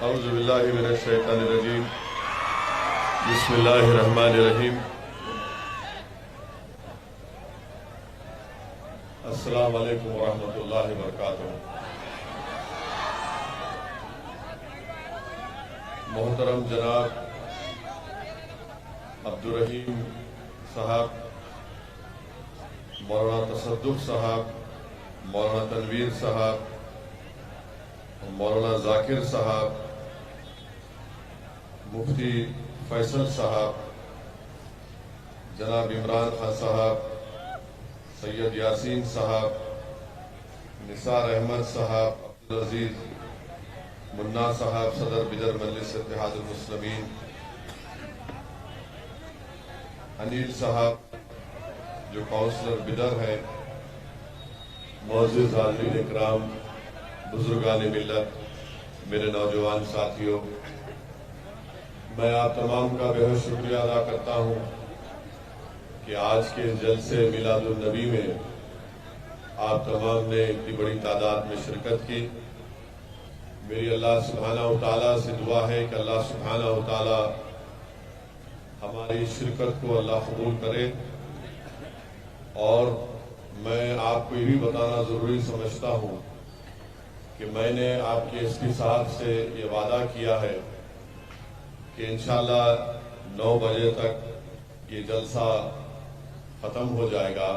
اعوذ باللہ من الشیطان الرجیم بسم اللہ الرحمن الرحیم السلام علیکم ورحمۃ اللہ وبرکاتہ۔ محترم جناب عبدالرحیم صاحب، مولانا تصدق صاحب، مولانا تنویر صاحب، مولانا ذاکر صاحب، مفتی فیصل صاحب، جناب عمران خان صاحب، سید یاسین صاحب، نثار احمد صاحب، عبدالعزیز منا صاحب، صدر بدر مجلس اتحاد المسلمین، انیل صاحب جو کونسلر بدر ہے، معزز حاضرین اکرام، بزرگان ملت، میرے نوجوان ساتھیوں، میں آپ تمام کا بہت شکریہ ادا کرتا ہوں کہ آج کے جلسے میلاد النبی میں آپ تمام نے اتنی بڑی تعداد میں شرکت کی۔ میری اللہ سبحانہ و تعالیٰ سے دعا ہے کہ اللہ سبحانہ و تعالیٰ ہماری شرکت کو اللہ قبول کرے، اور میں آپ کو یہ بھی بتانا ضروری سمجھتا ہوں کہ میں نے آپ کے ایس پی صاحب سے یہ وعدہ کیا ہے کہ انشاءاللہ 9 بجے تک یہ جلسہ ختم ہو جائے گا،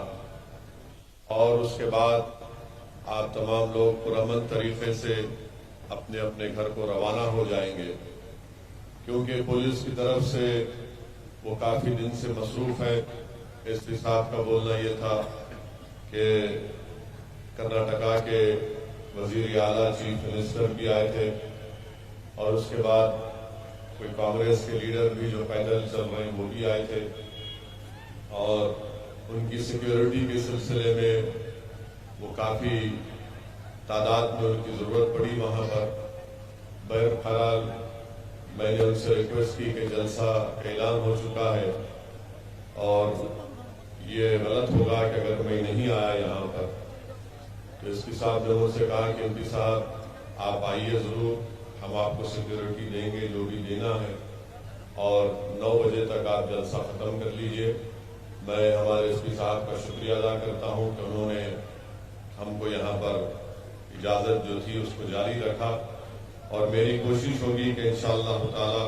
اور اس کے بعد آپ تمام لوگ پرامن طریقے سے اپنے اپنے گھر کو روانہ ہو جائیں گے، کیونکہ پولیس کی طرف سے وہ کافی دن سے مصروف ہے۔ ایس پی صاحب کا بولنا یہ تھا کہ کرناٹکا کے وزیر اعلیٰ چیف منسٹر بھی آئے تھے، اور اس کے بعد کوئی کانگریس کے لیڈر بھی جو پیدل چل رہے ہیں وہ بھی آئے تھے، اور ان کی سیکیورٹی کے سلسلے میں وہ کافی تعداد میں ان کی ضرورت پڑی وہاں پر۔ بہرحال میں نے ان سے ریکویسٹ کی کہ جلسہ کا اعلان ہو چکا ہے، اور یہ غلط ہوگا کہ اگر میں نہیں آیا یہاں پر، تو اس کے ساتھ نے مجھ سے کہا کہ امپی صاحب آپ آئیے ضرور، ہم آپ کو سیکیورٹی دیں گے جو بھی دینا ہے، اور 9 بجے تک آپ جلسہ ختم کر لیجئے۔ میں ہمارے ایس پی صاحب کا شکریہ ادا کرتا ہوں کہ انہوں نے ہم کو یہاں پر اجازت جو تھی اس کو جاری رکھا، اور میری کوشش ہوگی کہ انشاءاللہ تعالی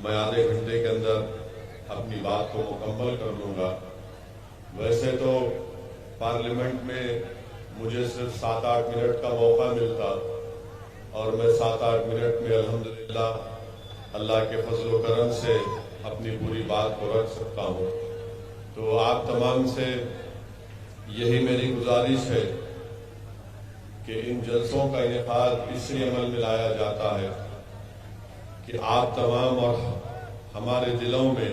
میں آدھے گھنٹے کے اندر اپنی بات کو مکمل کر لوں گا۔ ویسے تو پارلیمنٹ میں مجھے صرف 7-8 منٹ کا موقع ملتا، اور میں 7-8 منٹ میں الحمدللہ اللہ کے فضل و کرم سے اپنی پوری بات کو رکھ سکتا ہوں۔ تو آپ تمام سے یہی میری گزارش ہے کہ ان جلسوں کا انعقاد اس لیے عمل میں لایا جاتا ہے کہ آپ تمام اور ہمارے دلوں میں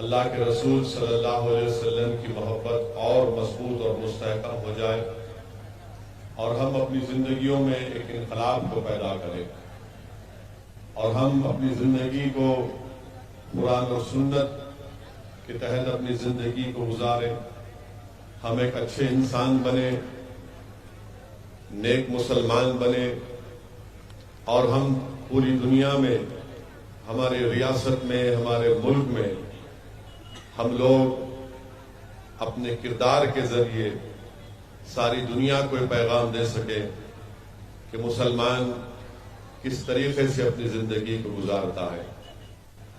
اللہ کے رسول صلی اللہ علیہ وسلم کی محبت اور مضبوط اور مستحکم ہو جائے، اور ہم اپنی زندگیوں میں ایک انقلاب کو پیدا کریں، اور ہم اپنی زندگی کو قرآن اور سنت کے تحت اپنی زندگی کو گزاریں، ہم ایک اچھے انسان بنے، نیک مسلمان بنے، اور ہم پوری دنیا میں، ہماری ریاست میں، ہمارے ملک میں ہم لوگ اپنے کردار کے ذریعے ساری دنیا کو یہ پیغام دے سکے کہ مسلمان کس طریقے سے اپنی زندگی کو گزارتا ہے۔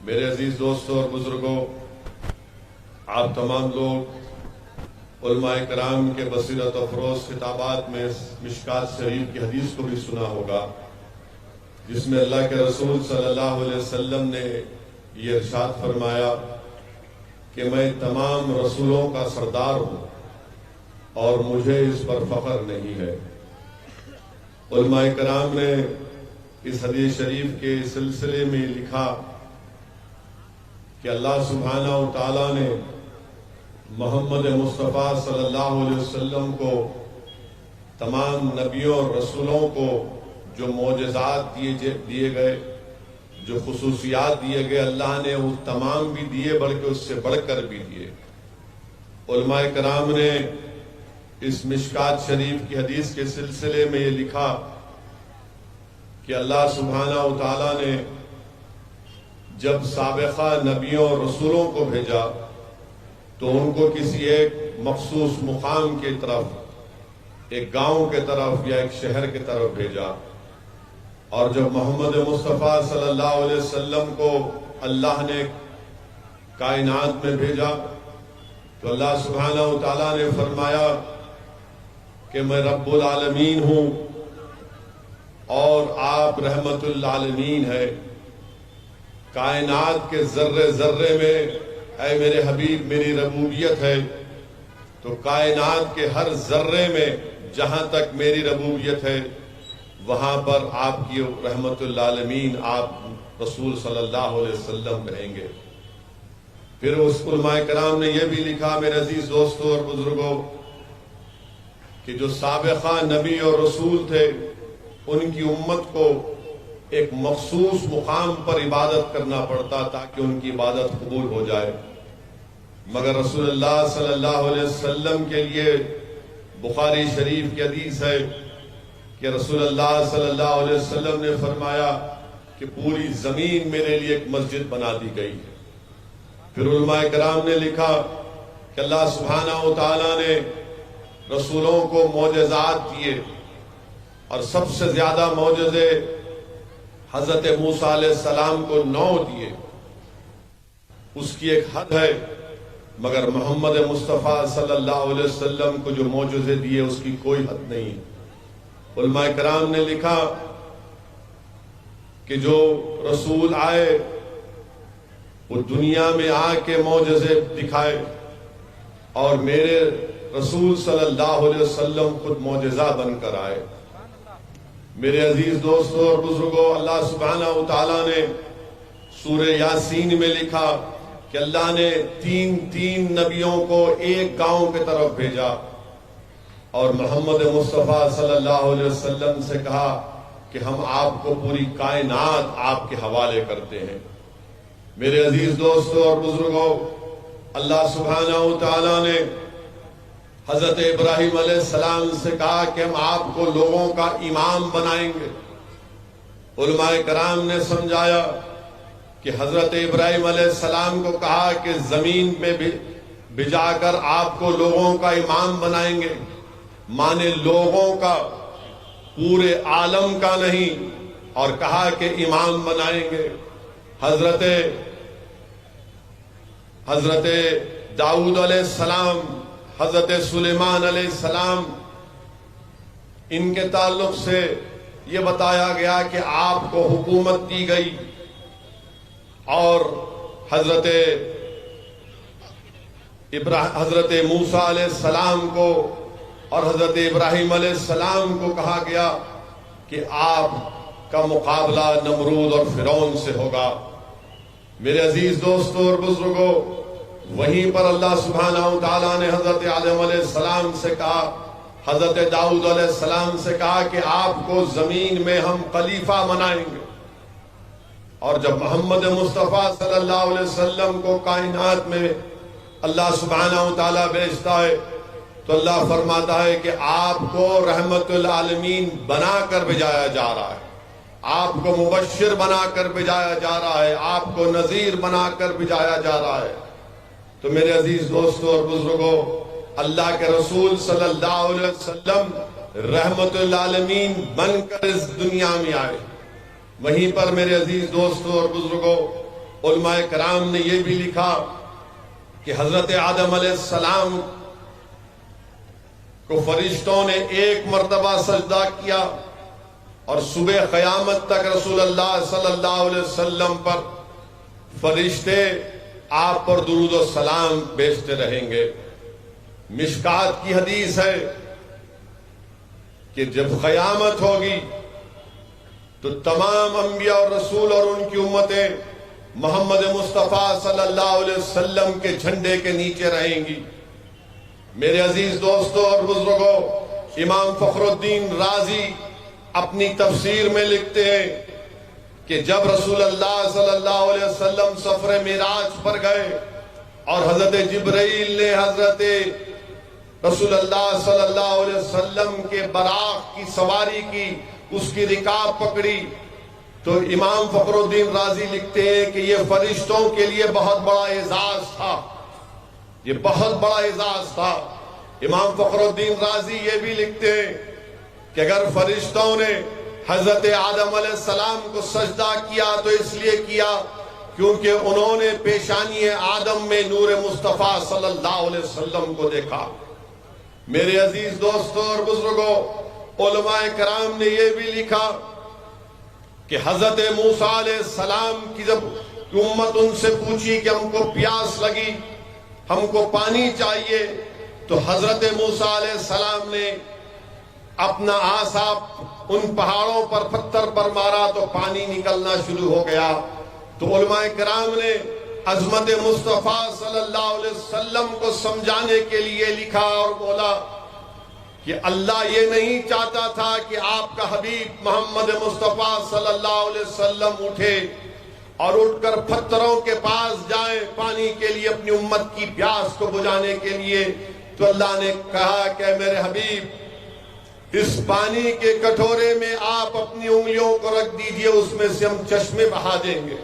میرے عزیز دوستوں اور بزرگوں، آپ تمام لوگ علماء کرام کے بصیرت افروز خطابات میں مشکات شریف کی حدیث کو بھی سنا ہوگا، جس میں اللہ کے رسول صلی اللہ علیہ وسلم نے یہ ارشاد فرمایا کہ میں تمام رسولوں کا سردار ہوں اور مجھے اس پر فخر نہیں ہے۔ علماء کرام نے اس حدیث شریف کے سلسلے میں لکھا کہ اللہ سبحانہ و تعالیٰ نے محمد مصطفیٰ صلی اللہ علیہ وسلم کو، تمام نبیوں اور رسولوں کو جو معجزات دیے گئے، جو خصوصیات دیے گئے، اللہ نے وہ تمام بھی دیے، بلکہ اس سے بڑھ کر بھی دیے۔ علماء کرام نے اس مشکات شریف کی حدیث کے سلسلے میں یہ لکھا کہ اللہ سبحانہ و تعالیٰ نے جب سابقہ نبیوں اور رسولوں کو بھیجا تو ان کو کسی ایک مخصوص مقام کی طرف، ایک گاؤں کی طرف یا ایک شہر کی طرف بھیجا، اور جب محمد مصطفیٰ صلی اللہ علیہ وسلم کو اللہ نے کائنات میں بھیجا تو اللہ سبحانہ و تعالیٰ نے فرمایا کہ میں رب العالمین ہوں اور آپ رحمت للعالمین ہے۔ کائنات کے ذرے ذرے میں اے میرے حبیب میری ربوبیت ہے، تو کائنات کے ہر ذرے میں جہاں تک میری ربوبیت ہے وہاں پر آپ کی رحمت للعالمین آپ رسول صلی اللہ علیہ وسلم رہیں گے۔ پھر اس علماء کرام نے یہ بھی لکھا میرے عزیز دوستوں اور بزرگوں کہ جو سابقہ نبی اور رسول تھے ان کی امت کو ایک مخصوص مقام پر عبادت کرنا پڑتا تاکہ ان کی عبادت قبول ہو جائے، مگر رسول اللہ صلی اللہ علیہ وسلم کے لیے بخاری شریف کی حدیث ہے کہ رسول اللہ صلی اللہ علیہ وسلم نے فرمایا کہ پوری زمین میرے لیے ایک مسجد بنا دی گئی ہے۔ پھر علماء کرام نے لکھا کہ اللہ سبحانہ و تعالیٰ نے رسولوں کو معجزات دیے اور سب سے زیادہ معجزے حضرت موسیٰ علیہ السلام کو 9 دیے، اس کی ایک حد ہے، مگر محمد مصطفیٰ صلی اللہ علیہ وسلم کو جو معجزے دیے اس کی کوئی حد نہیں۔ علماء کرام نے لکھا کہ جو رسول آئے وہ دنیا میں آ کے معجزے دکھائے، اور میرے رسول صلی اللہ علیہ وسلم خود معجزہ بن کر آئے۔ میرے عزیز دوستوں اور بزرگوں، اللہ سبحانہ و تعالیٰ نے سورہ یاسین میں لکھا کہ اللہ نے تین نبیوں کو ایک گاؤں کی طرف بھیجا، اور محمد مصطفیٰ صلی اللہ علیہ وسلم سے کہا کہ ہم آپ کو پوری کائنات آپ کے حوالے کرتے ہیں۔ میرے عزیز دوستوں اور بزرگوں، اللہ سبحانہ و تعالیٰ نے حضرت ابراہیم علیہ السلام سے کہا کہ ہم آپ کو لوگوں کا امام بنائیں گے۔ علماء کرام نے سمجھایا کہ حضرت ابراہیم علیہ السلام کو کہا کہ زمین پہ بھجا کر آپ کو لوگوں کا امام بنائیں گے، مانے لوگوں کا، پورے عالم کا نہیں، اور کہا کہ امام بنائیں گے۔ حضرت داؤد علیہ السلام، حضرت سلیمان علیہ السلام، ان کے تعلق سے یہ بتایا گیا کہ آپ کو حکومت دی گئی، اور حضرت موسیٰ علیہ السلام کو اور حضرت ابراہیم علیہ السلام کو کہا گیا کہ آپ کا مقابلہ نمرود اور فرعون سے ہوگا۔ میرے عزیز دوستوں اور بزرگوں، وہیں پر اللہ سبحانہ و تعالیٰ نے حضرت آدم علیہ السلام سے کہا، حضرت داؤد علیہ السلام سے کہا کہ آپ کو زمین میں ہم خلیفہ بنائیں گے۔ اور جب محمد مصطفیٰ صلی اللہ علیہ وسلم کو کائنات میں اللہ سبحانہ و تعالیٰ بھیجتا ہے تو اللہ فرماتا ہے کہ آپ کو رحمت للعالمین بنا کر بھیجایا جا رہا ہے، آپ کو مبشر بنا کر بھیجایا جا رہا ہے، آپ کو نذیر بنا کر بھیجایا جا رہا ہے۔ تو میرے عزیز دوستوں اور بزرگوں، اللہ کے رسول صلی اللہ علیہ وسلم رحمت للعالمین بن کر اس دنیا میں آئے۔ وہیں پر میرے عزیز دوستوں اور بزرگوں، علماء کرام نے یہ بھی لکھا کہ حضرت آدم علیہ السلام کو فرشتوں نے ایک مرتبہ سجدہ کیا، اور صبح قیامت تک رسول اللہ صلی اللہ علیہ وسلم پر فرشتے آپ پر درود و سلام بھیجتے رہیں گے۔ مشکات کی حدیث ہے کہ جب قیامت ہوگی تو تمام انبیاء اور رسول اور ان کی امتیں محمد مصطفیٰ صلی اللہ علیہ وسلم کے جھنڈے کے نیچے رہیں گی۔ میرے عزیز دوستوں اور بزرگوں، امام فخر الدین رازی اپنی تفسیر میں لکھتے ہیں کہ جب رسول اللہ صلی اللہ علیہ وسلم سفر معراج پر گئے اور حضرت جبرائیل نے حضرت رسول اللہ صلی اللہ علیہ وسلم کے براق کی سواری کی اس کی رکاب پکڑی، تو امام فخر الدین رازی لکھتے ہیں کہ یہ فرشتوں کے لیے بہت بڑا اعزاز تھا، یہ بہت بڑا اعزاز تھا۔ امام فخر الدین رازی یہ بھی لکھتے ہیں کہ اگر فرشتوں نے حضرت آدم علیہ السلام کو سجدہ کیا تو اس لیے کیا کیونکہ انہوں نے پیشانی آدم میں نور مصطفیٰ صلی اللہ علیہ وسلم کو دیکھا۔ میرے عزیز دوستوں اور بزرگوں، علماء کرام نے یہ بھی لکھا کہ حضرت موسیٰ علیہ السلام کی جب امت ان سے پوچھی کہ ہم کو پیاس لگی، ہم کو پانی چاہیے، تو حضرت موسیٰ علیہ السلام نے اپنا عصا ان پہاڑوں پر پتھر پر مارا تو پانی نکلنا شروع ہو گیا۔ تو علماء کرام نے عظمت مصطفیٰ صلی اللہ علیہ وسلم کو سمجھانے کے لیے لکھا اور بولا کہ اللہ یہ نہیں چاہتا تھا کہ آپ کا حبیب محمد مصطفیٰ صلی اللہ علیہ وسلم اٹھے اور اٹھ کر پتھروں کے پاس جائیں پانی کے لیے اپنی امت کی پیاس کو بجھانے کے لیے۔ تو اللہ نے کہا کہ میرے حبیب اس پانی کے کٹورے میں آپ اپنی انگلیوں کو رکھ دیجئے، اس میں سے ہم چشمے بہا دیں گے۔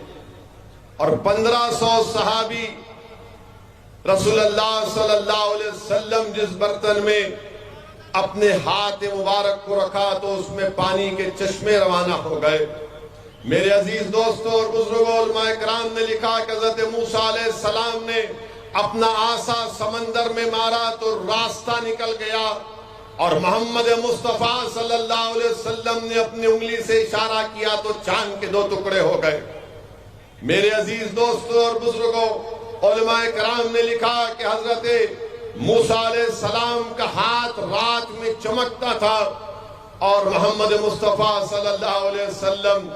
اور 1500 صحابی رسول اللہ صلی اللہ علیہ وسلم جس برتن میں اپنے ہاتھ مبارک کو رکھا تو اس میں پانی کے چشمے روانہ ہو گئے۔ میرے عزیز دوستوں اور بزرگوں، علماء کرام نے لکھا کہ حضرت موسیٰ علیہ السلام نے اپنا عصا سمندر میں مارا تو راستہ نکل گیا، اور محمد مصطفیٰ صلی اللہ علیہ وسلم نے اپنی انگلی سے اشارہ کیا تو چاند کے 2 ٹکڑے ہو گئے۔ میرے عزیز دوستوں اور بزرگوں، علماء کرام نے لکھا کہ حضرت موسیٰ علیہ السلام کا ہاتھ رات میں چمکتا تھا، اور محمد مصطفیٰ صلی اللہ علیہ وسلم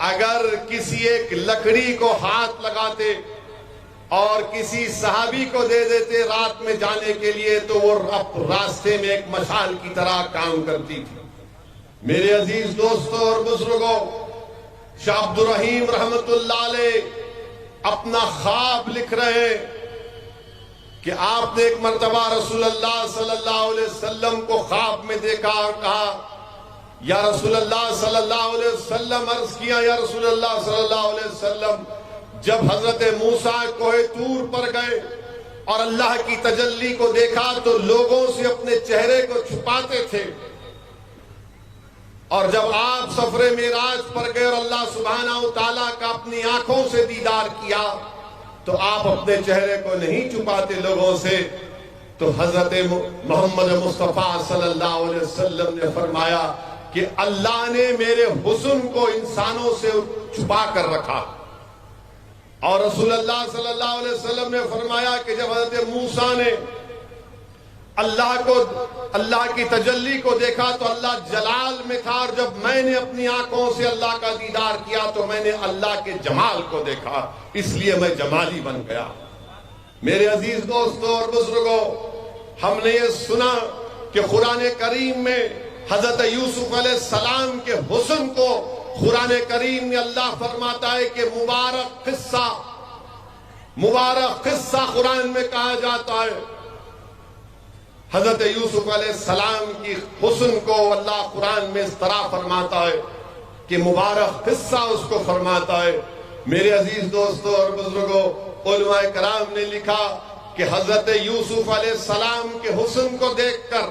اگر کسی ایک لکڑی کو ہاتھ لگاتے اور کسی صحابی کو دے دیتے رات میں جانے کے لیے تو وہ راستے میں ایک مشال کی طرح کام کرتی تھی۔ میرے عزیز دوستوں اور بزرگوں، شاہ عبد الرحیم رحمت اللہ علیہ اپنا خواب لکھ رہے ہیں کہ آپ نے ایک مرتبہ رسول اللہ صلی اللہ علیہ وسلم کو خواب میں دیکھا اور کہا یا رسول اللہ صلی اللہ علیہ وسلم، عرض کیا یا رسول اللہ صلی اللہ علیہ وسلم، جب حضرت موسیٰ کوہ طور پر گئے اور اللہ کی تجلی کو دیکھا تو لوگوں سے اپنے چہرے کو چھپاتے تھے، اور جب آپ سفر معراج پر گئے اور اللہ سبحانہ وتعالیٰ کا اپنی آنکھوں سے دیدار کیا تو آپ اپنے چہرے کو نہیں چھپاتے لوگوں سے۔ تو حضرت محمد مصطفیٰ صلی اللہ علیہ وسلم نے فرمایا کہ اللہ نے میرے حسن کو انسانوں سے چھپا کر رکھا۔ اور رسول اللہ صلی اللہ علیہ وسلم نے فرمایا کہ جب حضرت موسیٰ نے اللہ کی تجلی کو دیکھا تو اللہ جلال میں تھا، اور جب میں نے اپنی آنکھوں سے اللہ کا دیدار کیا تو میں نے اللہ کے جمال کو دیکھا، اس لیے میں جمالی بن گیا۔ میرے عزیز دوستوں اور بزرگوں، ہم نے یہ سنا کہ قرآن کریم میں حضرت یوسف علیہ السلام کے حسن کو قرآن کریم میں اللہ فرماتا ہے کہ مبارک قصہ قرآن میں کہا جاتا ہے۔ حضرت یوسف علیہ السلام کی حسن کو اللہ قرآن میں اس طرح فرماتا ہے کہ مبارک قصہ اس کو فرماتا ہے۔ میرے عزیز دوستوں اور بزرگوں، علماء کرام نے لکھا کہ حضرت یوسف علیہ السلام کے حسن کو دیکھ کر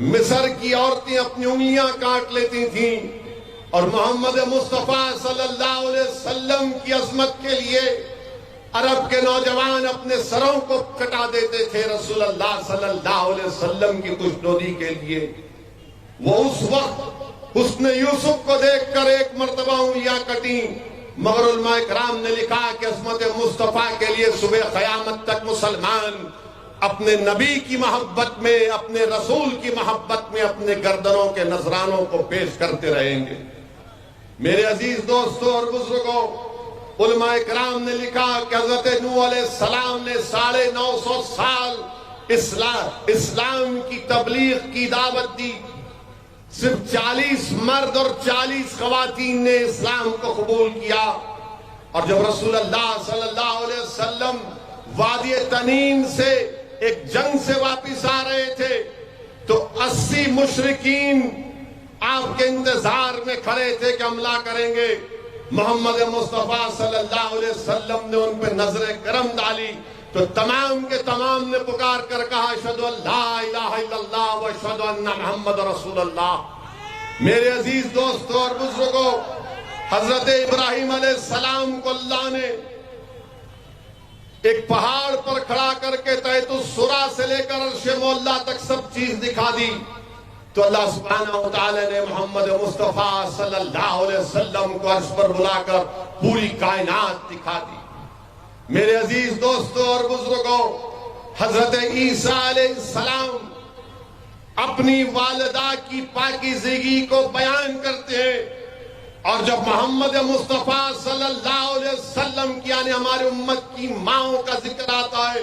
مصر کی عورتیں اپنی انگلیاں کاٹ لیتی تھیں، اور محمد مصطفیٰ صلی اللہ علیہ وسلم کی عظمت کے لیے عرب کے نوجوان اپنے سروں کو کٹا دیتے تھے رسول اللہ صلی اللہ علیہ وسلم کی خوشنودی کے لیے۔ وہ اس وقت حسن یوسف کو دیکھ کر ایک مرتبہ انگلیاں کٹیں، مگر علماء کرام نے لکھا کہ عظمت مصطفیٰ کے لیے صبح قیامت تک مسلمان اپنے نبی کی محبت میں، اپنے رسول کی محبت میں اپنے گردنوں کے نذرانوں کو پیش کرتے رہیں گے۔ میرے عزیز دوستوں اور بزرگوں، علماء کرام نے لکھا کہ حضرت نوح علیہ السلام نے 950 سال اسلام کی تبلیغ کی دعوت دی، صرف 40 مرد اور 40 خواتین نے اسلام کو قبول کیا، اور جب رسول اللہ صلی اللہ علیہ وسلم وادی تنین سے ایک جنگ سے واپس آ رہے تھے تو 80 مشرکین آپ کے انتظار میں کھڑے تھے کہ حملہ کریں گے. محمد مصطفیٰ صلی اللہ علیہ وسلم نے ان پہ نظر کرم ڈالی تو تمام کے تمام نے پکار کر کہا اشہد ان لا الہ الا اللہ و اشہد ان محمد رسول اللہ. میرے عزیز دوستوں اور بزرگوں، حضرت ابراہیم علیہ السلام کو اللہ نے ایک پہاڑ پر کھڑا کر کے تحت السرا سے لے کر عرش مولا تک سب چیز دکھا دی تو اللہ سبحانہ و تعالی نے محمد مصطفیٰ صلی اللہ علیہ وسلم کو عرش پر بلا کر پوری کائنات دکھا دی. میرے عزیز دوستوں اور بزرگوں، حضرت عیسیٰ علیہ السلام اپنی والدہ کی پاکیزگی کو بیان کرتے ہیں، اور جب محمد مصطفیٰ صلی اللہ علیہ وسلم کی یعنی ہماری امت کی ماؤں کا ذکر آتا ہے،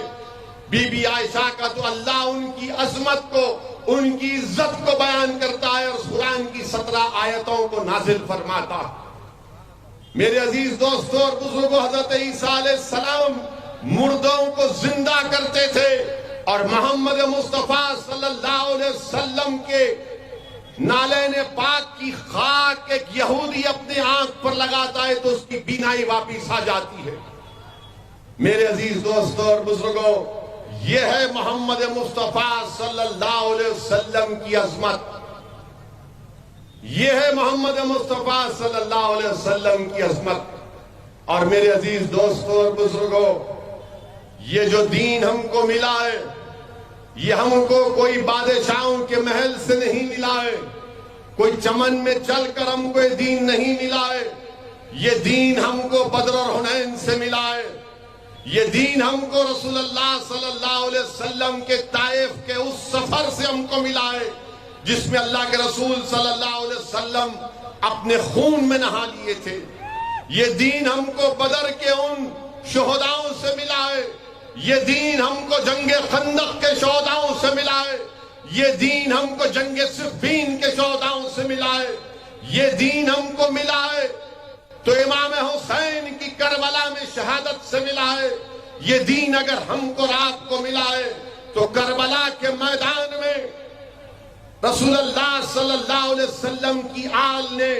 بی بی عائشہ کا، تو اللہ ان کی عظمت کو، ان کی عزت کو بیان کرتا ہے اور قرآن کی 17 آیتوں کو نازل فرماتا. میرے عزیز دوستوں اور بزرگوں، حضرت عیسیٰ علیہ السلام مردوں کو زندہ کرتے تھے، اور محمد مصطفیٰ صلی اللہ علیہ وسلم کے نالین پاک کی خاک ایک یہودی اپنے آنکھ پر لگاتا ہے تو اس کی بینائی واپس آ جاتی ہے. میرے عزیز دوستوں اور بزرگوں، یہ ہے محمد مصطفیٰ صلی اللہ علیہ وسلم کی عظمت، یہ ہے محمد مصطفیٰ صلی اللہ علیہ وسلم کی عظمت. اور میرے عزیز دوستوں اور بزرگوں، یہ جو دین ہم کو ملا ہے، یہ ہم کو کوئی بادشاہوں کے محل سے نہیں ملا ہے، کوئی چمن میں چل کر ہم کو یہ دین نہیں ملا ہے. یہ دین ہم کو بدر اور حنین سے ملا ہے. یہ دین ہم کو رسول اللہ صلی اللہ علیہ وسلم کے طائف کے اس سفر سے ہم کو ملا ہے جس میں اللہ کے رسول صلی اللہ علیہ وسلم اپنے خون میں نہا لیے تھے. یہ دین ہم کو بدر کے ان شہداؤں سے ملا ہے. یہ دین ہم کو جنگ خندق کے شہداؤں سے ملا ہے. یہ دین ہم کو جنگ صفین کے شہداؤں سے ملا ہے. یہ دین ہم کو ملا ہے تو امام حسین کی کربلا میں شہادت سے ملا ہے. یہ دین اگر ہم کو رات کو ملا ہے تو کربلا کے میدان میں رسول اللہ صلی اللہ علیہ وسلم کی آل نے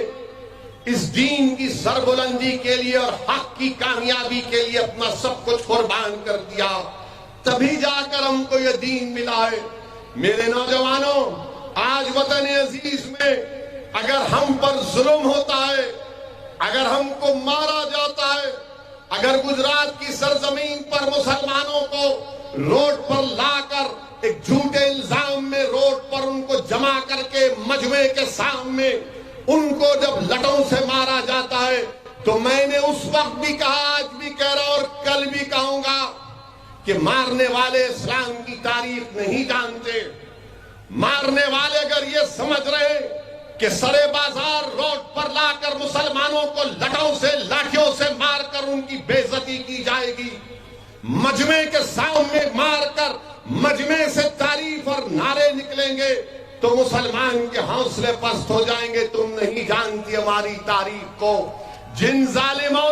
اس دین کی سربلندی کے لیے اور حق کی کامیابی کے لیے اپنا سب کچھ قربان کر دیا، تبھی جا کر ہم کو یہ دین ملا ہے. میرے نوجوانوں، آج وطن عزیز میں اگر ہم پر ظلم ہوتا ہے، اگر ہم کو مارا جاتا ہے، اگر گجرات کی سرزمین پر مسلمانوں کو روڈ پر لا کر ایک جھوٹے الزام میں روڈ پر ان کو جمع کر کے مجمع کے سامنے ان کو جب لٹوں سے مارا جاتا ہے تو میں نے اس وقت بھی کہا، آج بھی کہہ رہا اور کل بھی کہوں گا کہ مارنے والے اسلام کی تاریخ نہیں جانتے. مارنے والے اگر یہ سمجھ رہے ہیں کہ سرے بازار روڈ پر لا کر مسلمانوں کو لٹوں سے لاٹھیوں سے مار کر ان کی بے عزتی کی جائے گی، مجمع کے سامنے مار کر مجمع سے تعریف اور نعرے نکلیں گے تو مسلمان کے حوصلے پست ہو جائیں گے. تم نہیں جانتی ہماری تاریخ کو. جن ظالموں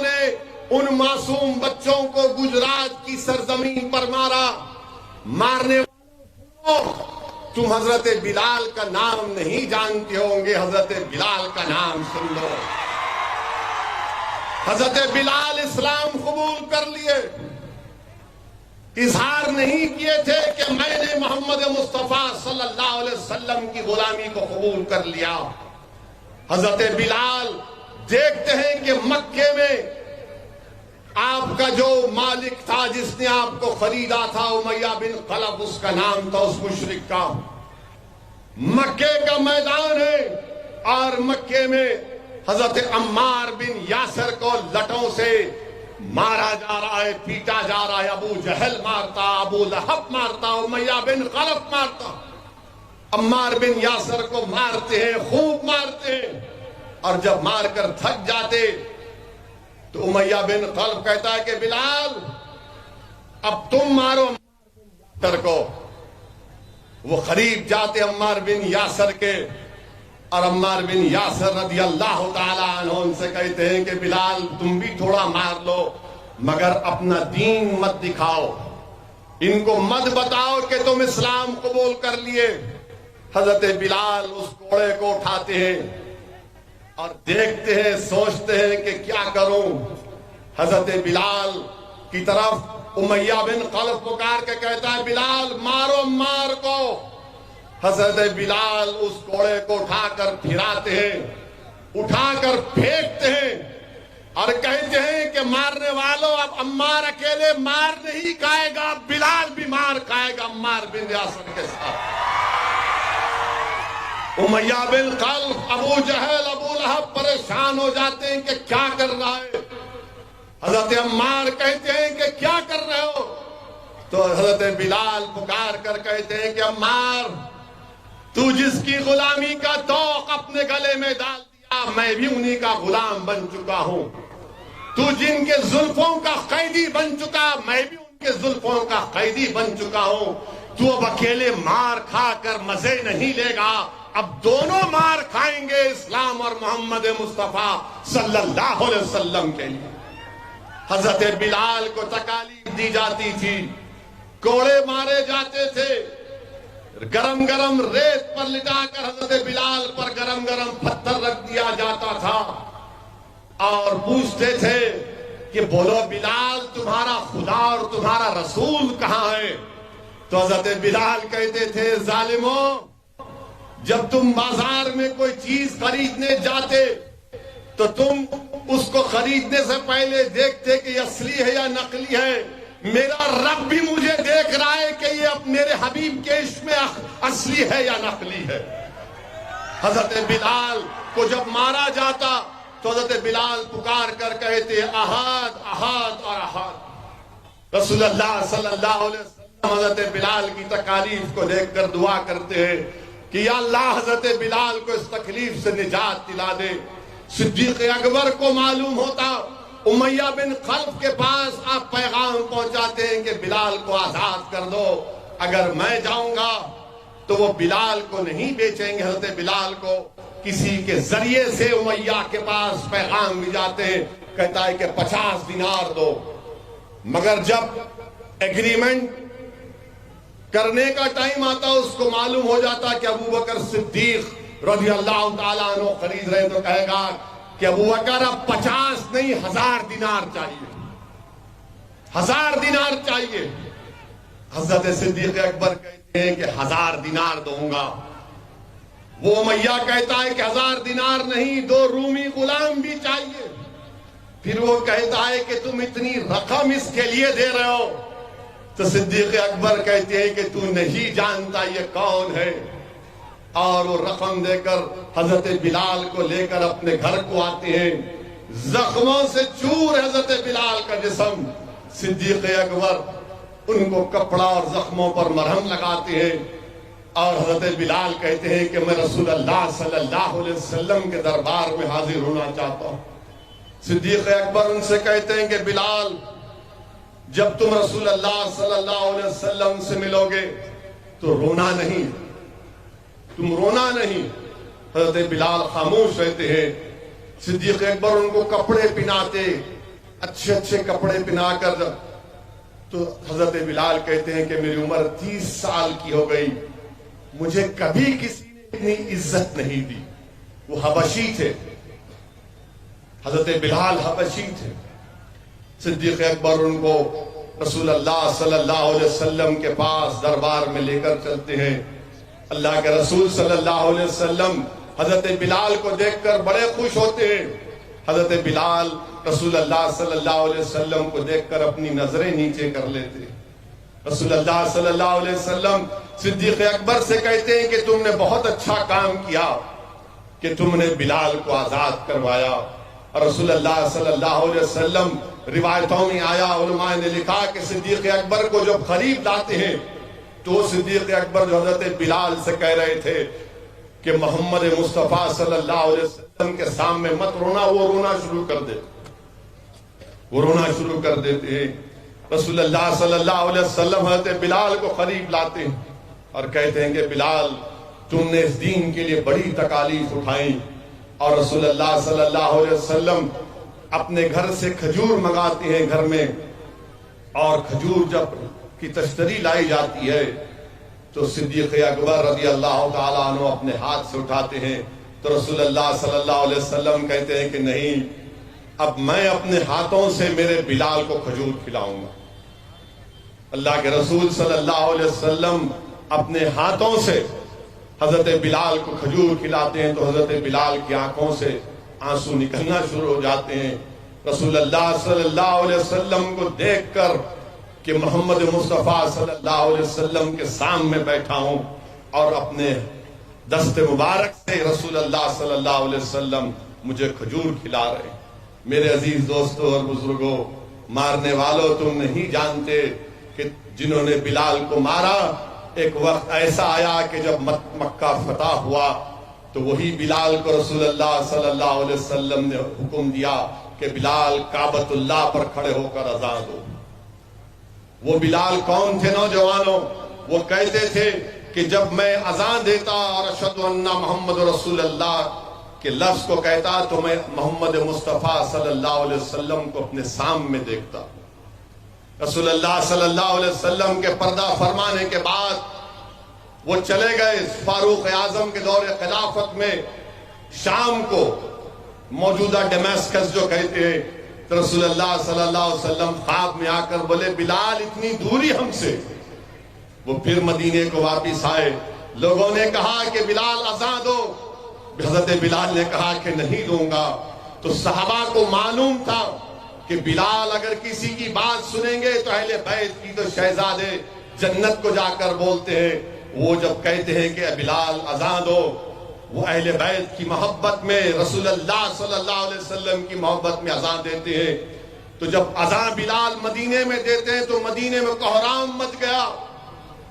نے ان معصوم بچوں کو گجرات کی سرزمین پر مارا، مارنے والوں تم حضرت بلال کا نام نہیں جانتے ہوں گے. حضرت بلال کا نام سن لو. حضرت بلال اسلام قبول کر لیے، اظہار نہیں کیے تھے کہ میں نے محمد مصطفیٰ صلی اللہ علیہ وسلم کی غلامی کو قبول کر لیا. حضرت بلال دیکھتے ہیں کہ مکے میں آپ کا جو مالک تھا جس نے آپ کو خریدا تھا، امیہ بن خلف اس کا نام تھا، اس مشرک کا. مکے کا میدان ہے اور مکے میں حضرت عمار بن یاسر کو لٹوں سے مارا جا رہا ہے، پیٹا جا رہا ہے. ابو جہل مارتا، ابو لہب مارتا، امیہ بن خلف مارتا. عمار بن یاسر کو مارتے ہیں، خوب مارتے ہیں، اور جب مار کر تھک جاتے تو امیہ بن خلف کہتا ہے کہ بلال اب تم مارو یاسر کو. وہ قریب جاتے عمار بن یاسر کے، اور عمار بن یاسر رضی اللہ تعالیٰ عنہ ان سے کہتے ہیں کہ بلال تم بھی تھوڑا مار لو، مگر اپنا دین مت دکھاؤ، ان کو مت بتاؤ کہ تم اسلام قبول کر لیے۔ حضرت بلال اس گھوڑے کو اٹھاتے ہیں اور دیکھتے ہیں، سوچتے ہیں کہ کیا کروں۔ حضرت بلال کی طرف امیہ بن خلف پکار کے کہتا ہے بلال مارو مار کو۔ حضرت بلال اس گھوڑے کو اٹھا کر پھراتے ہیں، اٹھا کر پھینکتے ہیں اور کہتے ہیں کہ مارنے والوں اب عمار اکیلے مار نہیں کھائے گا، بلال بھی مار کھائے گا عمار بن یاسر کے ساتھ۔ امیہ بن خلف، ابو جہل، ابو لہب پریشان ہو جاتے ہیں کہ کیا کر رہا ہے۔ حضرت عمار کہتے ہیں کہ کیا کر رہے ہو؟ تو حضرت بلال پکار کر کہتے ہیں کہ عمار، تو جس کی غلامی کا توق اپنے گلے میں ڈال دیا، میں بھی انہی کا غلام بن چکا ہوں۔ تو جن کے زلفوں کا قیدی بن چکا، میں بھی ان کے زلفوں کا قیدی بن چکا ہوں۔ تو اب اکیلے مار کھا کر مزے نہیں لے گا، اب دونوں مار کھائیں گے اسلام اور محمد مصطفیٰ صلی اللہ علیہ وسلم کے لیے۔ حضرت بلال کو تکالیف دی جاتی تھی، کوڑے مارے جاتے تھے، گرم گرم ریت پر لٹا کر حضرت بلال پر گرم گرم پتھر رکھ دیا جاتا تھا اور پوچھتے تھے کہ بولو بلال تمہارا خدا اور تمہارا رسول کہاں ہے؟ تو حضرت بلال کہتے تھے ظالموں، جب تم بازار میں کوئی چیز خریدنے جاتے تو تم اس کو خریدنے سے پہلے دیکھتے کہ یہ اصلی ہے یا نقلی ہے۔ میرا رب بھی مجھے دیکھ رہا ہے کہ یہ اب میرے حبیب کے عشق میں اصلی ہے یا نقلی ہے۔ حضرت بلال کو جب مارا جاتا تو حضرت بلال پکار کر کہتے احد احد اور احد۔ رسول اللہ صلی اللہ علیہ وسلم حضرت بلال کی تکالیف کو دیکھ کر دعا کرتے ہیں کہ یا اللہ حضرت بلال کو اس تکلیف سے نجات دلا دے۔ صدیق اکبر کو معلوم ہوتا، امیہ بن خلف کے پاس آپ پیغام پہنچاتے ہیں کہ بلال کو آزاد کر دو، اگر میں جاؤں گا تو وہ بلال کو نہیں بیچیں گے۔ حضرت بلال کو کسی کے ذریعے سے امیہ کے پاس پیغام بھی جاتے ہیں، کہتا ہے کہ 50 دینار دو، مگر جب ایگریمنٹ کرنے کا ٹائم آتا اس کو معلوم ہو جاتا کہ ابو بکر صدیق رضی اللہ تعالیٰ عنہ خرید رہے، تو کہے گا کہ ابو بکر اب 50 نہیں 1000 دینار چاہیے، 1000 دینار چاہیے۔ حضرت صدیق اکبر کہتے ہیں کہ 1000 دینار دوں گا۔ وہ امیہ کہتا ہے کہ 1000 دینار نہیں، 2 رومی غلام بھی چاہیے۔ پھر وہ کہتا ہے کہ تم اتنی رقم اس کے لیے دے رہے ہو؟ تو صدیق اکبر کہتے ہیں کہ تو نہیں جانتا یہ کون ہے، اور وہ رقم دے کر حضرت بلال کو لے کر اپنے گھر کو آتے ہیں۔ زخموں سے چور حضرت بلال کا جسم، صدیق اکبر ان کو کپڑا اور زخموں پر مرہم لگاتے ہیں، اور حضرت بلال کہتے ہیں کہ میں رسول اللہ صلی اللہ علیہ وسلم کے دربار میں حاضر ہونا چاہتا ہوں۔ صدیق اکبر ان سے کہتے ہیں کہ بلال، جب تم رسول اللہ صلی اللہ علیہ وسلم سے ملو گے تو رونا نہیں، تم رونا نہیں۔ حضرت بلال خاموش رہتے ہیں۔ صدیق اکبر ان کو کپڑے پہناتے، اچھے اچھے کپڑے پہنا کر، تو حضرت بلال کہتے ہیں کہ میری عمر 30 سال کی ہو گئی، مجھے کبھی کسی نے اتنی عزت نہیں دی۔ وہ حبشی تھے، حضرت بلال حبشی تھے۔ صدیق اکبر ان کو رسول اللہ صلی اللہ علیہ وسلم کے پاس دربار میں لے کر چلتے ہیں۔ اللہ کے رسول صلی اللہ علیہ وسلم حضرت بلال کو دیکھ کر بڑے خوش ہوتے ہیں۔ حضرت بلال رسول اللہ صلی اللہ علیہ وسلم کو دیکھ کر اپنی نظریں نیچے کر لیتے۔ رسول اللہ صلی اللہ علیہ وسلم صدیق اکبر سے کہتے ہیں کہ تم نے بہت اچھا کام کیا کہ تم نے بلال کو آزاد کروایا۔ اور رسول اللہ صلی اللہ علیہ وسلم، روایتوں میں آیا، علماء نے لکھا کہ صدیق اکبر کو جب قریب لاتے ہیں تو صدیق اکبر جو حضرت بلال سے کہہ رہے تھے کہ محمد مصطفیٰ صلی اللہ علیہ وسلم کے سامنے مت رونا، وہ رونا شروع کر دے، وہ رونا شروع کر دیتے ہیں۔ رسول اللہ صلی اللہ علیہ وسلم حضرت بلال کو قریب لاتے ہیں اور کہتے ہیں کہ بلال، تم نے اس دین کے لیے بڑی تکالیف اٹھائیں۔ اور رسول اللہ صلی اللہ علیہ وسلم اپنے گھر سے کھجور منگاتے ہیں گھر میں، اور کھجور جب کی تشتری لائی جاتی ہے تو صدیق اکبر رضی اللہ تعالیٰ عنہ اپنے ہاتھ سے اٹھاتے ہیں تو رسول اللہ صلی اللہ علیہ وسلم کہتے ہیں کہ نہیں، اب میں اپنے ہاتھوں سے میرے بلال کو کھجور کھلاؤں گا۔ اللہ کے رسول صلی اللہ علیہ وسلم اپنے ہاتھوں سے حضرت بلال کو کھجور کھلاتے ہیں تو حضرت بلال کی آنکھوں سے آنسو نکلنا شروع ہو جاتے ہیں۔ رسول اللہ صلی اللہ علیہ وسلم کو دیکھ کر کہ محمد مصطفیٰ صلی اللہ علیہ وسلم کے سامنے بیٹھا ہوں اور اپنے دست مبارک سے رسول اللہ صلی اللہ علیہ وسلم مجھے کھجور کھلا رہے ہیں۔ میرے عزیز دوستوں اور بزرگوں، مارنے والوں تم نہیں جانتے کہ جنہوں نے بلال کو مارا، ایک وقت ایسا آیا کہ جب مکہ فتح ہوا تو وہی بلال کو رسول اللہ صلی اللہ علیہ وسلم نے حکم دیا کہ بلال کعبۃ اللہ پر کھڑے ہو کر اذان دو۔ وہ بلال کون تھے نوجوانوں؟ وہ کہتے تھے کہ جب میں اذان دیتا اور اشہد ان محمد رسول اللہ کے لفظ کو کہتا تو میں محمد مصطفیٰ صلی اللہ علیہ وسلم کو اپنے سامنے دیکھتا۔ رسول اللہ صلی اللہ علیہ وسلم کے پردہ فرمانے کے بعد وہ چلے گئے فاروق اعظم کے دور خلافت میں شام کو، موجودہ ڈیماسکس جو کہتے ہیں، تو رسول اللہ صلی اللہ علیہ وسلم خواب میں آ کر بولے بلال اتنی دوری ہم سے۔ وہ پھر مدینے کو واپس آئے، لوگوں نے کہا کہ بلال اذان دو، حضرت بلال نے کہا کہ نہیں دوں گا۔ تو صحابہ کو معلوم تھا کہ بلال اگر کسی کی بات سنیں گے تو اہل بیت کی تو شہزادے جنت کو جا کر بولتے ہیں۔ وہ جب کہتے ہیں کہ بلال اذان دو، وہ اہل بیت کی محبت میں، رسول اللہ صلی اللہ علیہ وسلم کی محبت میں اذان دیتے ہیں۔ تو جب اذان بلال مدینے میں دیتے ہیں تو مدینے میں کوہرام مچ گیا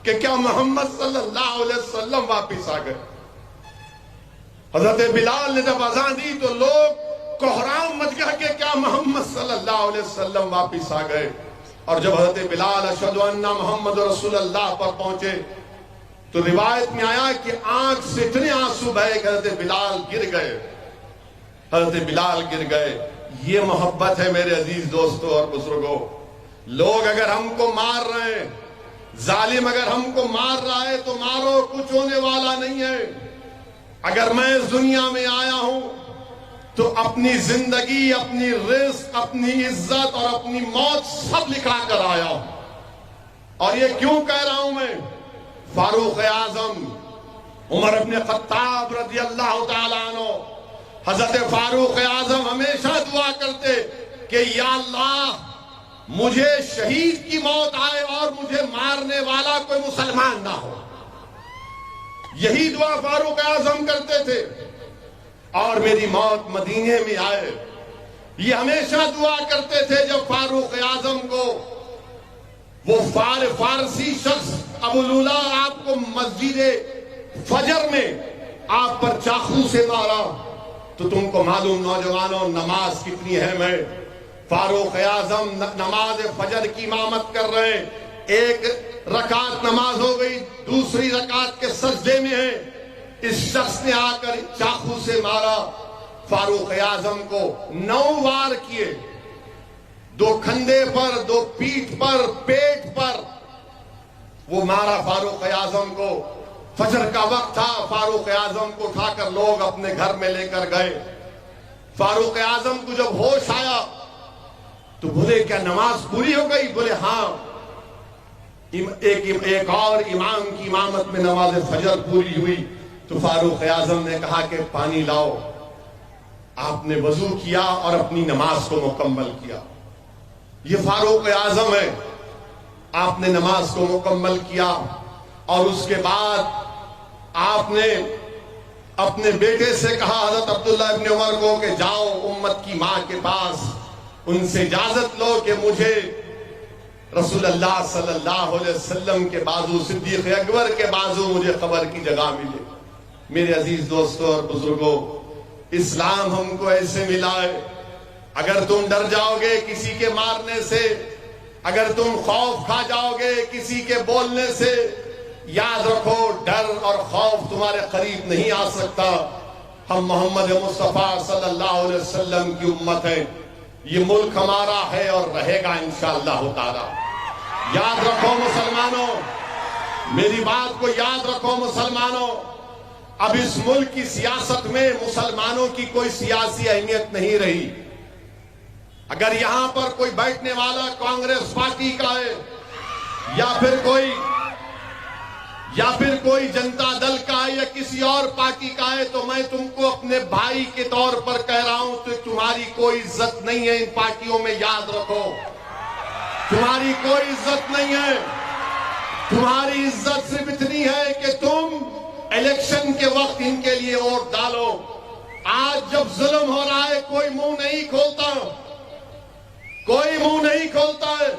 کہ کیا محمد صلی اللہ علیہ وسلم واپس آ گئے۔ حضرت بلال نے جب اذان دی تو لوگ کوہرام مچ گیا کہ کیا محمد صلی اللہ علیہ وسلم واپس آ گئے۔ اور جب حضرت بلال اشہد ان محمد رسول اللہ پر پہنچے تو روایت میں آیا کہ آنکھ سے اتنے آنسو بہے کہ حضرت بلال گر گئے، حضرت بلال گر گئے۔ یہ محبت ہے میرے عزیز دوستوں اور بزرگوں۔ لوگ اگر ہم کو مار رہے ہیں، ظالم اگر ہم کو مار رہا ہے تو مارو، کچھ ہونے والا نہیں ہے۔ اگر میں اس دنیا میں آیا ہوں تو اپنی زندگی، اپنی رزق، اپنی عزت اور اپنی موت سب لکھا کر آیا ہوں۔ اور یہ کیوں کہہ رہا ہوں میں؟ فاروق اعظم عمر ابن خطاب رضی اللہ تعالیٰ عنہ، حضرت فاروق اعظم ہمیشہ دعا کرتے کہ یا اللہ مجھے شہید کی موت آئے اور مجھے مارنے والا کوئی مسلمان نہ ہو۔ یہی دعا فاروق اعظم کرتے تھے۔ اور میری موت مدینے میں آئے، یہ ہمیشہ دعا کرتے تھے۔ جب فاروق اعظم کو وہ فارسی شخص ابو لولا آپ کو مسجد فجر میں آپ پر چاقو سے مارا تو تم کو معلوم نوجوانوں نماز کتنی اہم ہے۔ فاروق اعظم نماز فجر کی امامت کر رہے ہیں، ایک رکعت نماز ہو گئی، دوسری رکعت کے سجدے میں ہے، اس شخص نے آ کر چاقو سے مارا فاروق اعظم کو، 9 وار کیے، 2 کھندے پر، 2 پیٹھ پر، پیٹ پر وہ مارا فاروق اعظم کو۔ فجر کا وقت تھا، فاروق اعظم کو اٹھا کر لوگ اپنے گھر میں لے کر گئے۔ فاروق اعظم کو جب ہوش آیا تو بولے کیا نماز پوری ہو گئی؟ بولے ہاں۔ ایک اور امام کی امامت میں نماز فجر پوری ہوئی تو فاروق اعظم نے کہا کہ پانی لاؤ۔ آپ نے وضو کیا اور اپنی نماز کو مکمل کیا۔ یہ فاروق اعظم ہے۔ آپ نے نماز کو مکمل کیا اور اس کے بعد آپ نے اپنے بیٹے سے کہا حضرت عبداللہ ابن عمر کو کہ جاؤ امت کی ماں کے پاس، ان سے اجازت لو کہ مجھے رسول اللہ صلی اللہ علیہ وسلم کے بازو، صدیق اکبر کے بازو مجھے قبر کی جگہ ملے۔ میرے عزیز دوستوں اور بزرگوں، اسلام ہم کو ایسے ملا ہے۔ اگر تم ڈر جاؤ گے کسی کے مارنے سے، اگر تم خوف کھا جاؤ گے کسی کے بولنے سے، یاد رکھو ڈر اور خوف تمہارے قریب نہیں آ سکتا۔ ہم محمد مصطفیٰ صلی اللہ علیہ وسلم کی امت ہیں۔ یہ ملک ہمارا ہے اور رہے گا انشاءاللہ تعالی۔ یاد رکھو مسلمانوں، میری بات کو یاد رکھو مسلمانوں، اب اس ملک کی سیاست میں مسلمانوں کی کوئی سیاسی اہمیت نہیں رہی۔ اگر یہاں پر کوئی بیٹھنے والا کانگریس پارٹی کا ہے یا پھر کوئی جنتا دل کا ہے یا کسی اور پارٹی کا ہے، تو میں تم کو اپنے بھائی کے طور پر کہہ رہا ہوں، تو تمہاری کوئی عزت نہیں ہے ان پارٹیوں میں، یاد رکھو، تمہاری کوئی عزت نہیں ہے۔ تمہاری عزت صرف اتنی ہے کہ تم الیکشن کے وقت ان کے لیے ووٹ ڈالو۔ آج جب ظلم ہو رہا ہے کوئی منہ نہیں کھولتا، کوئی منہ نہیں کھولتا ہے۔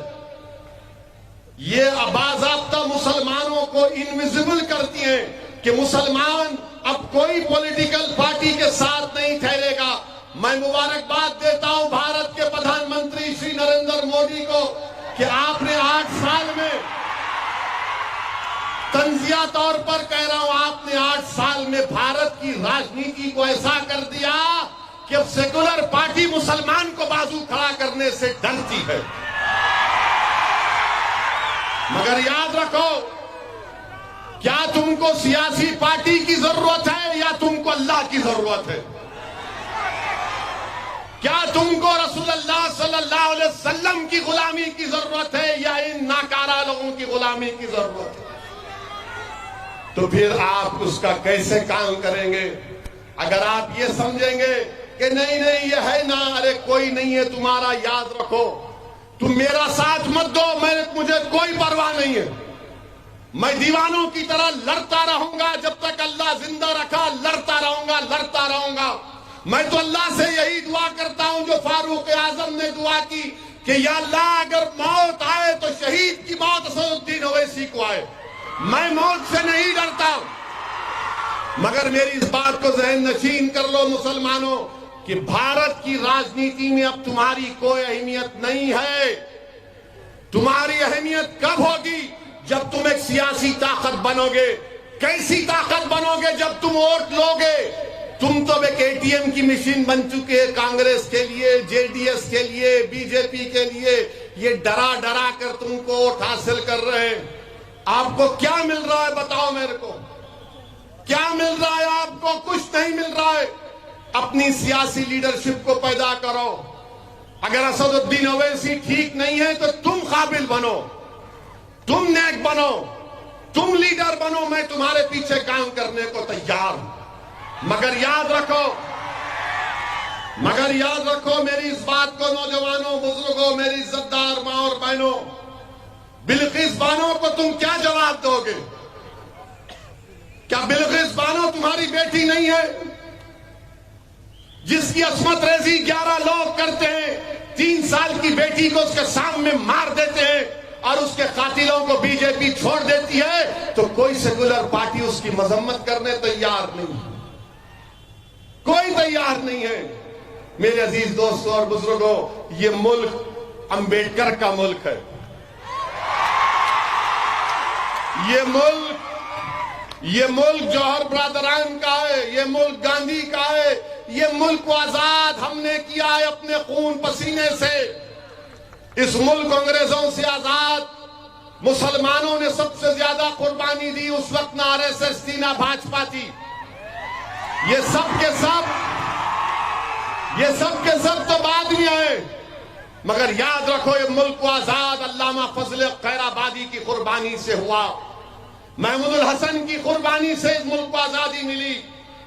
یہ باضابطہ مسلمانوں کو انویزیبل کرتی ہیں کہ مسلمان اب کوئی پولیٹیکل پارٹی کے ساتھ نہیں ٹھہرے گا۔ میں مبارکباد دیتا ہوں بھارت کے پردھان منتری شری نریندر مودی کو کہ آپ نے 8 سال میں، تنزیہ طور پر کہہ رہا ہوں، آپ نے 8 سال میں بھارت کی راجنیتی کو ایسا کر دیا کہ اب سیکولر پارٹی مسلمان کو بازو کھڑا کرنے سے ڈرتی ہے۔ مگر یاد رکھو، کیا تم کو سیاسی پارٹی کی ضرورت ہے یا تم کو اللہ کی ضرورت ہے؟ کیا تم کو رسول اللہ صلی اللہ علیہ وسلم کی غلامی کی ضرورت ہے یا ان ناکارہ لوگوں کی غلامی کی ضرورت ہے؟ تو پھر آپ اس کا کیسے کام کریں گے؟ اگر آپ یہ سمجھیں گے کہ نہیں یہ ہے نا، ارے کوئی نہیں ہے تمہارا، یاد رکھو، تم میرا ساتھ مت دو، مجھے کوئی پرواہ نہیں ہے، میں دیوانوں کی طرح لڑتا رہوں گا جب تک اللہ زندہ رکھا، لڑتا رہوں گا۔ میں تو اللہ سے یہی دعا کرتا ہوں جو فاروق اعظم نے دعا کی کہ یا اللہ اگر موت آئے تو شہید کی موت اسد الدین اویسی کو آئے، میں موت سے نہیں ڈرتا۔ مگر میری اس بات کو ذہن نشین کر لو مسلمانوں کہ بھارت کی راجنیتی میں اب تمہاری کوئی اہمیت نہیں ہے۔ تمہاری اہمیت کب ہوگی؟ جب تم ایک سیاسی طاقت بنو گے۔ کیسی طاقت بنو گے؟ جب تم ووٹ لو گے۔ تم تو ایک ATM کی مشین بن چکے، کانگریس کے لیے، JDS کے لیے، BJP کے لیے، یہ ڈرا کر تم کو ووٹ حاصل کر رہے ہیں۔ آپ کو کیا مل رہا ہے بتاؤ میرے کو؟ کیا مل رہا ہے آپ کو؟ کچھ نہیں مل رہا ہے۔ اپنی سیاسی لیڈرشپ کو پیدا کرو۔ اگر اسد الدین اویسی ٹھیک نہیں ہے تو تم قابل بنو، تم نیک بنو، تم لیڈر بنو، میں تمہارے پیچھے کام کرنے کو تیار ہوں۔ مگر یاد رکھو میری اس بات کو، نوجوانوں، بزرگوں، میری عزت دار ماں اور بہنوں، بلقیس بانو کو تم کیا جواب دو گے؟ کیا بلقیس بانو تمہاری بیٹی نہیں ہے جس کی عصمت ریزی 11 لوگ کرتے ہیں؟ 3 سال کی بیٹی کو اس کے سامنے مار دیتے ہیں اور اس کے قاتلوں کو BJP چھوڑ دیتی ہے تو کوئی سیکولر پارٹی اس کی مذمت کرنے تیار نہیں، کوئی تیار نہیں ہے۔ میرے عزیز دوستوں اور بزرگوں، یہ ملک امبیڈکر کا ملک ہے، یہ ملک جوہر برادران کا ہے، یہ ملک گاندھی کا ہے، یہ ملک کو آزاد ہم نے کیا ہے اپنے خون پسینے سے۔ اس ملک کو انگریزوں سے آزاد مسلمانوں نے سب سے زیادہ قربانی دی، اس وقت نہ RSS تھی نہ بھاجپا تھی۔ یہ سب کے سب تو بعد میں آئے، مگر یاد رکھو یہ ملک کو آزاد علامہ فضل خیر آبادی کی قربانی سے ہوا، محمود الحسن کی قربانی سے اس ملک کو آزادی ملی،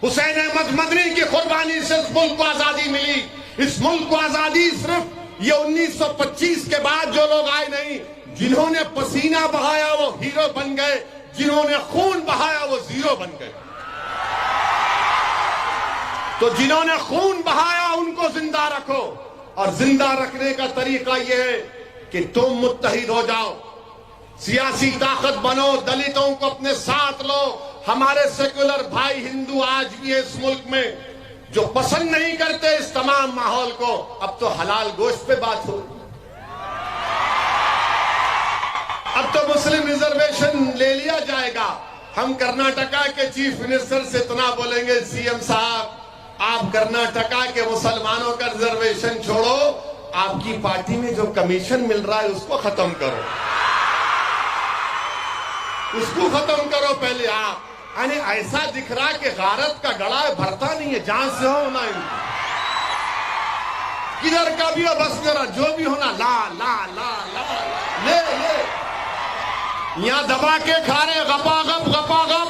حسین احمد مدنی کی قربانی سے اس ملک کو آزادی ملی۔ اس ملک کو آزادی صرف یہ 1925 کے بعد جو لوگ آئے نہیں، جنہوں نے پسینہ بہایا وہ ہیرو بن گئے، جنہوں نے خون بہایا وہ زیرو بن گئے۔ تو جنہوں نے خون بہایا ان کو زندہ رکھو، اور زندہ رکھنے کا طریقہ یہ ہے کہ تم متحد ہو جاؤ، سیاسی طاقت بنو، دلتوں کو اپنے ساتھ لو۔ ہمارے سیکولر بھائی ہندو آج بھی ہے اس ملک میں جو پسند نہیں کرتے اس تمام ماحول کو۔ اب تو حلال گوشت پہ بات ہو، اب تو مسلم ریزرویشن لے لیا جائے گا۔ ہم کرناٹکا کے چیف منسٹر سے اتنا بولیں گے، CM صاحب آپ کرناٹکا کے مسلمانوں کا ریزرویشن چھوڑو، آپ کی پارٹی میں جو کمیشن مل رہا ہے اس کو ختم کرو۔ اس کو ختم کرو پہلے آپ. یعنی ایسا دکھ رہا کہ غارت کا گڑا بھرتا نہیں ہے, جان سے ہونا ان کو. کدھر کا بھی ہو بس ذرا جو بھی ہونا لا لا لا لا لے لے. یہاں دبا کے کھا رہے غپا غپ غپا غپ,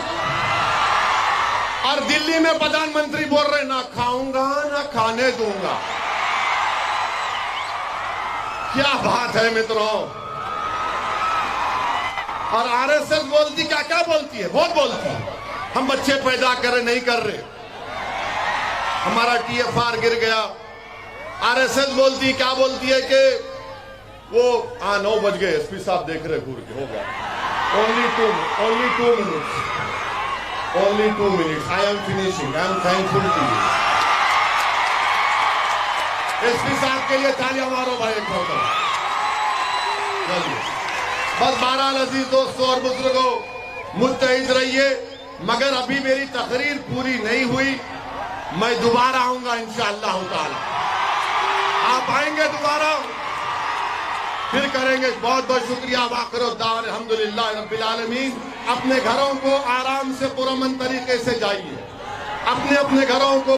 اور دلی میں پردھان منتری بول رہے نہ کھاؤں گا نہ کھانے دوں گا. کیا بات ہے متروں. اور آر ایس ایس بولتی کیا بولتی ہے, بہت بولتی ہے ہم بچے پیدا کر رہے نہیں کر رہے, ہمارا ٹی ایف آر گر گیا. آر ایس ایس بولتی کیا بولتی ہے کہ وہ 9 بج گئے, ایس پی صاحب دیکھ رہے گھور کے, ہو گیا. only 2 minutes. Only 2 minutes. I am finishing. I am thankful to you. S P صاحب کے لیے تالیاں مارو بھائی ایک ہوتا. بس بہرحال عزیز دوستوں اور بزرگوں, متحد رہیے. مگر ابھی میری تقریر پوری نہیں ہوئی, میں دوبارہ آؤں گا انشاءاللہ تعالی. آپ آئیں گے دوبارہ, پھر کریں گے. بہت بہت شکریہ. واخر الدعوانا الحمدللہ رب العالمین. اپنے گھروں کو آرام سے پرامن طریقے سے جائیے, اپنے گھروں کو